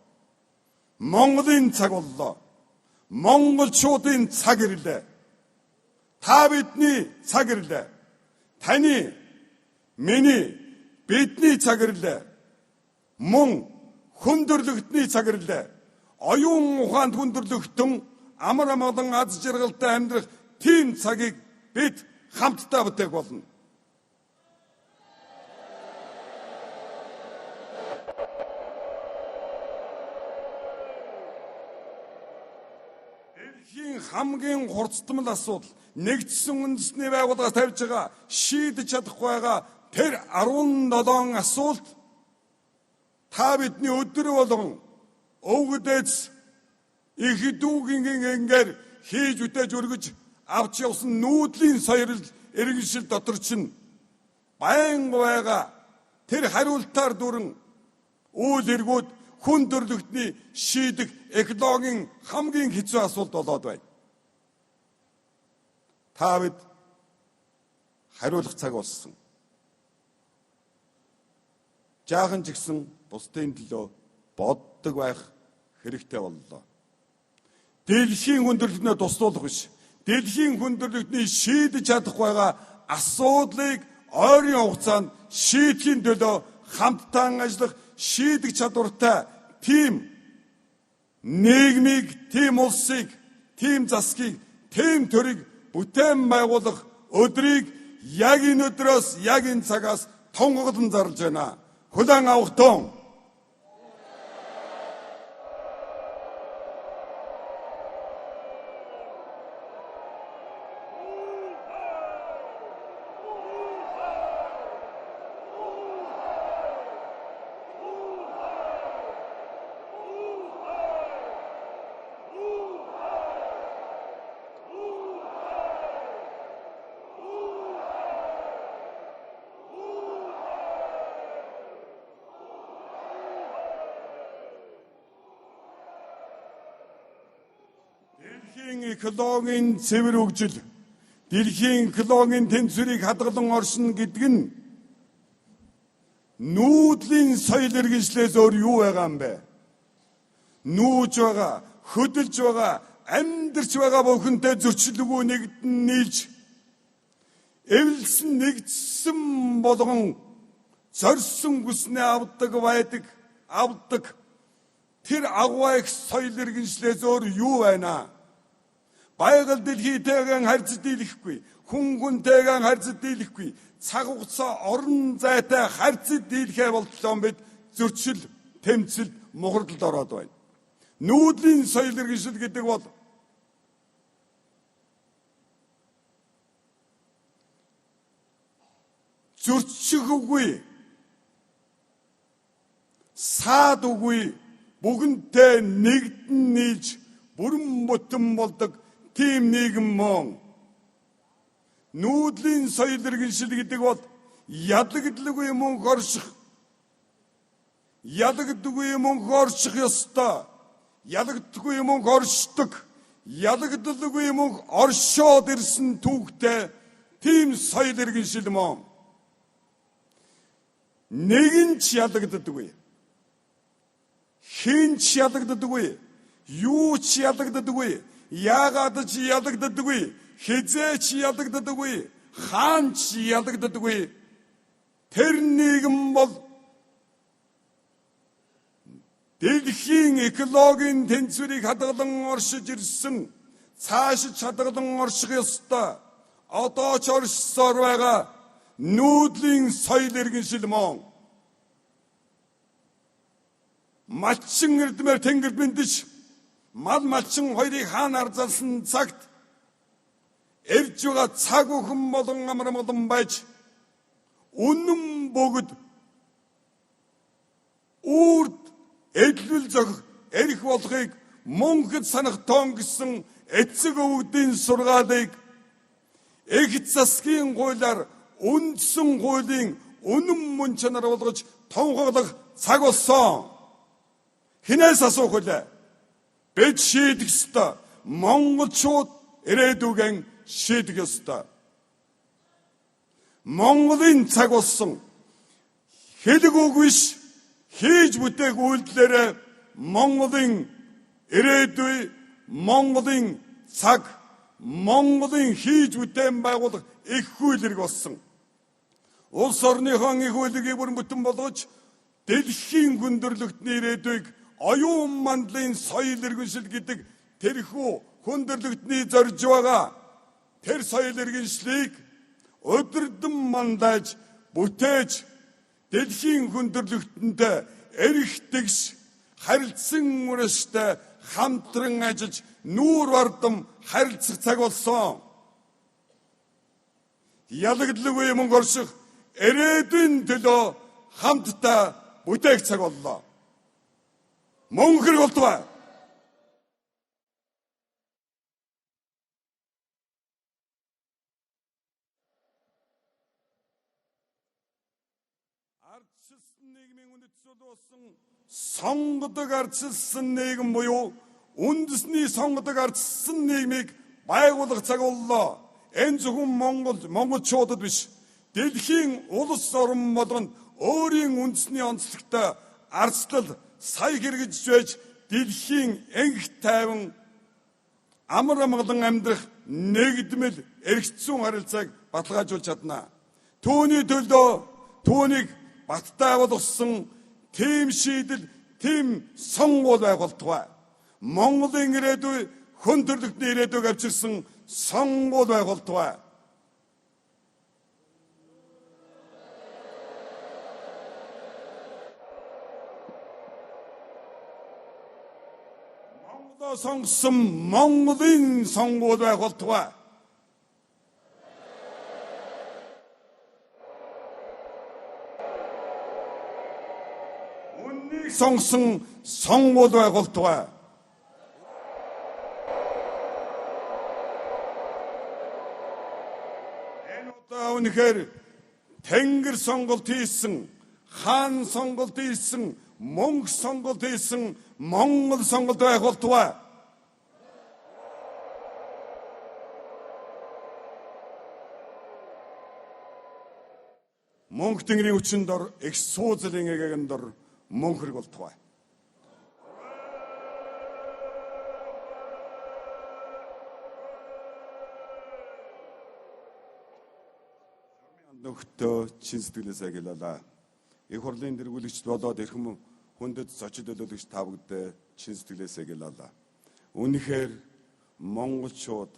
Монголын цаг боллоо. Монголчуудын цаг ирлээ. Та бидний цаг ирлээ. Таны, миний, бидний цаг ирлээ. Мөн хүндрэлтний цаг ирлээ. Оюун ухаанд хүндрэлтэн амар амгалан аз жаргалтай амьдрах тийм цагийг бид хамтдаа бүтээх болно. Дэлхийн хамгийн хурцтмал асуудал нэгдсэн үндэсний байгууллага тавьж байгаа шийдэж чадахгүй байгаа тэр 17 асуулт та бидний өдөр болгон өвгдөөс их дүүгийн ингээд хийж үтэж өргөж авч явсан нүүдлийн соёрл иргэншил дотор чинь байнга байгаа тэр хариултаар дүрэн үйл эргүүд хүн төрлөختний шийдэх экологийн хамгийн хэцүү асуулт болоод байна. Та бид хариулах цаг болсон. Жаахан ч гэсэн бусдын төлөө боддог байх хэрэгтэй боллоо. Дэлхийн хүн төрлөختнөө туслуулах биш. дэлхийн хүндрэлтний шийдэж чадахгүй байгаа асуудлыг ойрын хугацаанд шийдэхийн төлөө хамтдаа ажиллах шийдэх чадвартай тийм нийгмийг, тийм улсыг, тийм засгийг, тийм төрийг бүтээн байгуулах өдрийг яг энэ өдрөөс, яг энэ цагаас тунгаглан зарлж байна. Хүлээн авах тун. Дэлхийн экологийн цэвэр хөгжил, дэлхийн экологийн тэнцвэрийг хадгалан оршино гэдэг нь нүүдлийн соёл иргэншлээс өөр юу байгаа юм бэ? Нүүж байгаа, хөдөлж байгаа, амьдарч байгаа бүхэнтэй зөрчилгүй нэгдэн нийлж эвлсэн нэгдсэн болгон зорьсон хүснээ авдаг тэр агвайх соёл иргэншлээс өөр юу байна? Байгаль дэлхийтэйгэн харьцаж дийлэхгүй, хүн-хүнтэйгэн харьцаж дийлэхгүй, цаг хугацаа орон зайтай харьцаж дийлэхээ болтлоо бид зөрчил, тэмцэл, мухардалд ороод байна. Нүүдлийн соёл иргэншил гэдэг бол зөрчих үгүй, саад үгүй, бүгэнтэй нэгдэн нийлж бүрэн бүтэн болдог тийм нийгэм мөн. Нүүдлийн соёл иргэншил гэдэг бол ядагдалгүй мөн орших, ядагдаггүй мөн орших ёстой, ядагдаггүй мөн оршдог, ядагдалгүй мөн оршоод ирсэн түүхтэй тийм соёл иргэншил мөн. Нэгэн ч ядагддаггүй, хэн ч ядагддаггүй, юу ч ядагддаггүй, яагаад ч ядагддаггүй, хизээч ядагддаггүй, хаан ч ядагддаггүй. Тэр нийгэм бол дэлхийн экологийн тэнцвэрийг хадгалан оршиж ирсэн, цаашид хадгалан орших ёстой, одоо ч оршсоор байгаа нүүдлийн соёл иргэншил мөн. Малчин эрдмээр тэнгэр бэндэж мал малчин хоёрыг хаана арзалсан цагт эрж байгаа цаг бүхэн болон амар молон байж үнэн бөгд үрд эдлүүл зохих эрх болохыг мөнхөд санах тоон гэсэн эцэг өвгдийн сургаалыг эгт засгийн хуулиар үндсэн хуулийн үнэн мөн чанар болгож тунхаглах цаг болсон. Хинээс асуух үлээ? Бид шийдэх ёстой. Монголчууд ирээдүгэн шийдэх ёстой. Монголын цаг болсон. Хэлэг үгвиш хийж бүтээх үйлдэлээрээ Монголын ирээдүй, Монголын цаг, Монголын хийж бүтээн байгуулах их хуулийг болсон. Улс орныхон их хуулийг бүрэн бүтэн болгож дэлхийн хүндрэлтний ирээдүйг оюун мандлын соёл иргэншил гэдэг тэрхүү хүндрэлтний зорж байгаа тэр соёл иргэншлийг өдөрдөн мандаж бүтээж дэлхийн хүндрэлтэнтэй эрх тэгш харилцсан үрэштэй хамтран ажиллаж нүүр бардам харилцах цаг болсон. Ялагдлагүй мөн орших ирээдүйн төлөө хамтдаа бүтээх цаг боллоо. Мөн хэрэг болтугай. Ардчилсан нийгмийн үндэс болсон сонгодог ардчилсан нийгэм буюу үндэсний сонгодог ардчилсан нийгмийг байгуулах цаг боллоо. Энэ зөвхөн монголчуудад биш, дэлхийн улс орн болгонд өөрийн үндэсний онцлогтой ардчлал сая хэрэгжиж байж дэлхийн энх тайван амар амгалан амьдрах нэгдмэл эргэцсэн харилцааг баталгаажуулж чадна. Түүний төлөө түүнийг баттай болгосон тийм шийдэл, тийм сонгуул байх болтугай. Монголын ирээдүй хүн төрлөختний ирээдүйг авчирсан сонгуул байх болтугай. Монголоо сонгосон Монголын сонгуул байх болтугай. Үннийг сонгосон сонгуул байх болтугай. Үнэхээр Тэнгэр сонголт хийсэн, хаан сонголт хийсэн, мөнх сонголт хийсэн Монгол сонголт байх болтугай. Мөнх тэнгэрийн хүчин дор, их сууцлын эгэгэн дор мөнхрэг болтугай. Нөхтөө чин сэтгэлээсээ гэлээ. Их хурлын дэргүүлэгч болоод эрхэм хүндэт зочид төлөөлөгч та бүгдээ чин сэтгэлээсээ гэлээ. Үнэхээр монголчууд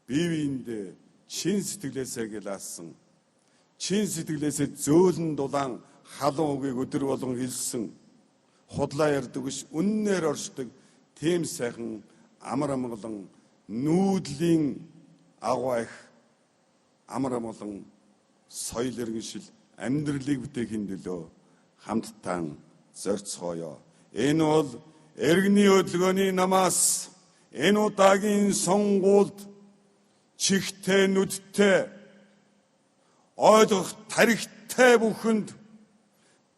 бие биендээ чин сэтгэлээсээ гэлээсэн. Чин сэтгэлээсээ зөөлөн дулаан халуун үгийг өдөр болгон хэлсэн. Худлаа ярьдаг биш, үннээр оршдог тийм сайхан амар амгалан нүүдлийн агуу их амар амгалан соёл иргэншил амьдралыг бүтээхийн төлөө хамтдаа зорцгоё. Энэ бол эргний хөдөлгөөний намаас энэ удаагийн сонгуульд чихтэй нүдтэй ойлгох тарихтай бүхэнд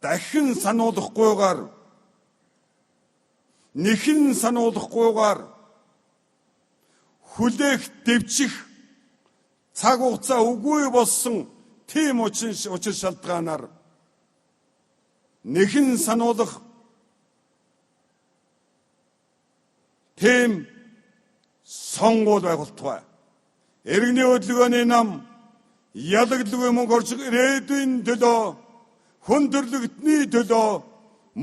дахин сануулгахгүйгээр нэхэн сануулгахгүйгээр хүлээх дэвчих цаг хугацаа үгүй болсон тийм учир шалтгаанаар нэхэн сануулгах тийм сонгуул байх болтугай. Эргний хөдөлгөөний нам ялагдлгүй мөнгө орж ирээдүйн төлөө хүн төрлөختний төлөө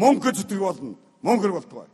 мөнгө зүтгэх болно. Мөнгөр болтугай.